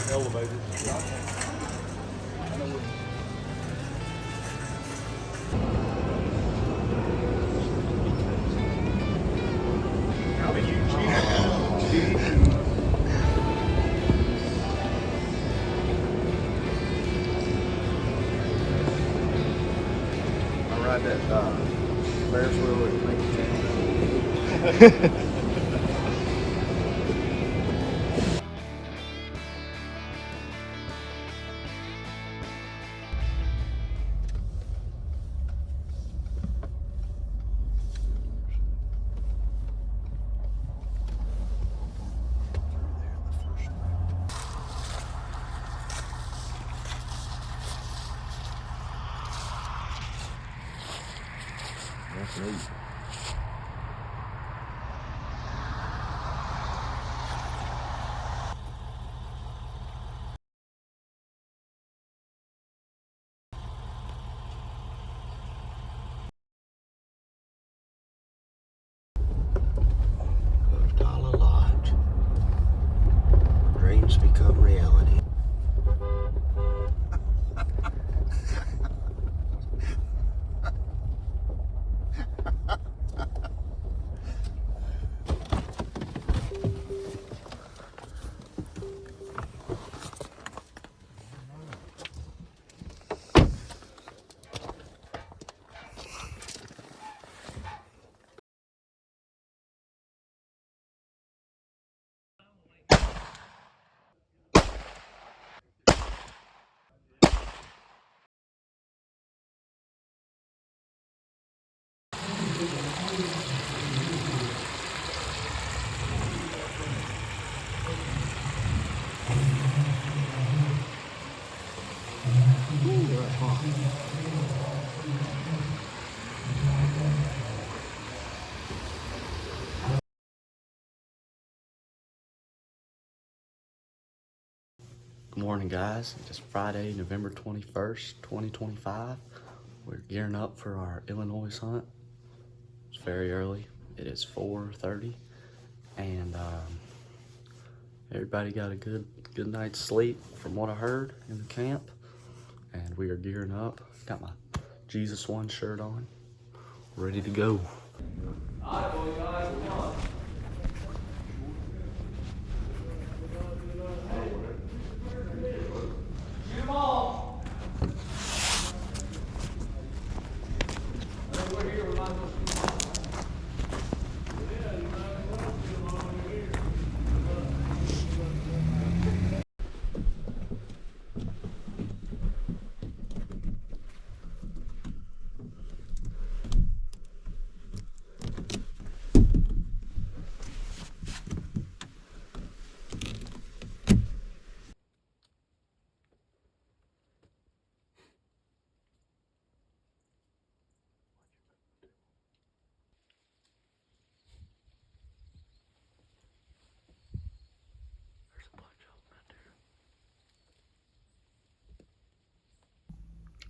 elevated. How do you I ride that Ferris wheel at Lincoln. That's neat. Valhalla Lodge. Dreams become reality. Good morning, guys. It's Friday, November 21st, 2025. We're gearing up for our Illinois hunt. It's very early. It is 4:30, and everybody got a good night's sleep from what I heard in the camp, and we are gearing up. Got my Jesus One shirt on, ready to go. All right, boys, guys, come on. Shoot them all. We're here. We might as well shoot them all. Yeah, you might as well shoot them all over here.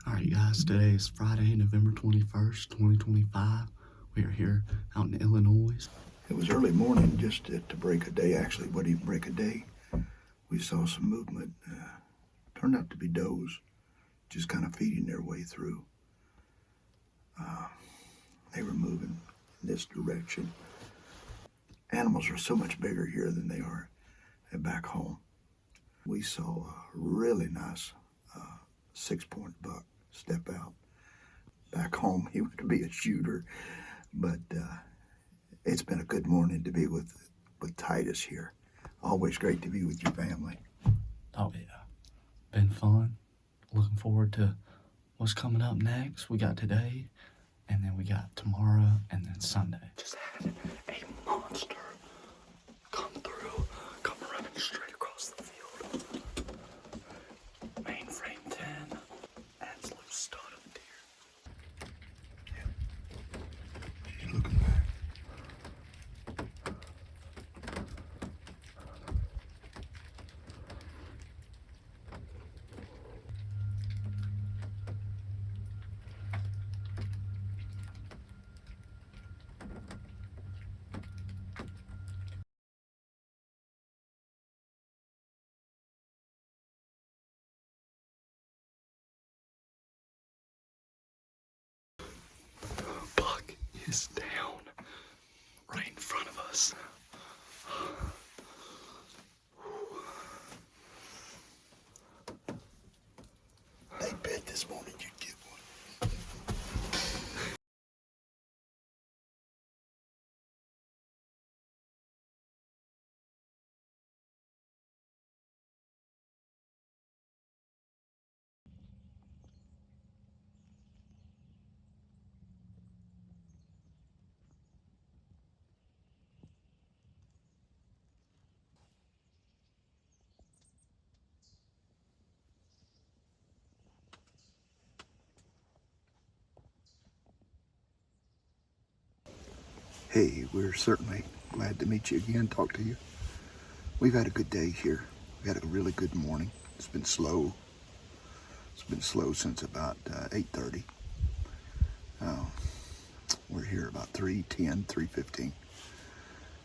All right, guys, today is Friday, November 21st, 2025. We are here out in Illinois. It was early morning, just to break a day. Actually, wasn't even break a day. We saw some movement. Turned out to be does, just kind of feeding their way through. They were moving in this direction. Animals are so much bigger here than they are back home. We saw a really nice 6-point buck step out. Back home, he would be a shooter, but it's been a good morning to be with Titus here. Always great to be with your family. Oh yeah, been fun. Looking forward to what's coming up next. We got today, and then we got tomorrow, and then Sunday. Just had a monster come through, come running straight across the field. Mainframe 10, absolute stud of a deer. She's looking back. is down right in front of us. They bet this morning you'd get one. Hey, we're certainly glad to meet you again, talk to you. We've had a good day here. We had a really good morning. It's been slow. It's been slow since about 8:30. We're here about 3:10, 3:15.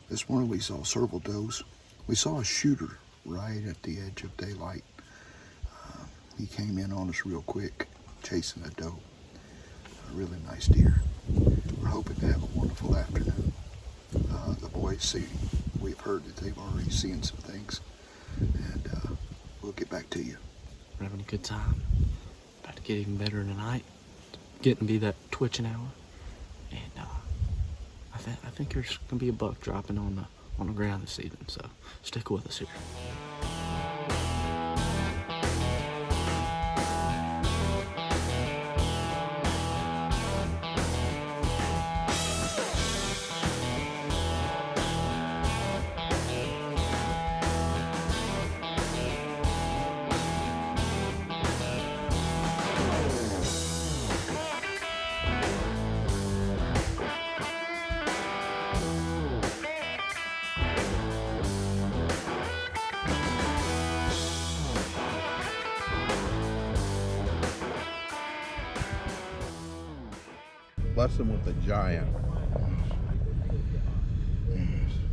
This morning we saw several does. We saw a shooter right at the edge of daylight. He came in on us real quick, chasing a doe. A really nice deer. We're hoping to have a wonderful afternoon. The boys we've heard that they've already seen some things, and we'll get back to you. We're having a good time. About to get even better tonight. Getting to be that twitching hour. And I think there's gonna be a buck dropping on the ground this evening, so stick with us here. Bless them with a giant.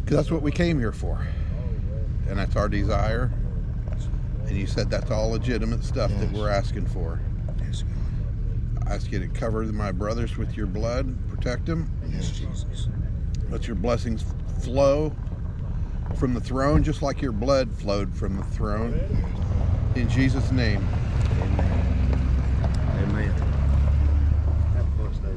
Because that's what we came here for. And that's our desire. And you said that's all legitimate stuff that we're asking for. Yes, God. I ask you to cover my brothers with your blood, protect them. Yes, Jesus. Let your blessings flow from the throne, just like your blood flowed from the throne. In Jesus' name. Amen. Amen. Have a blessed day.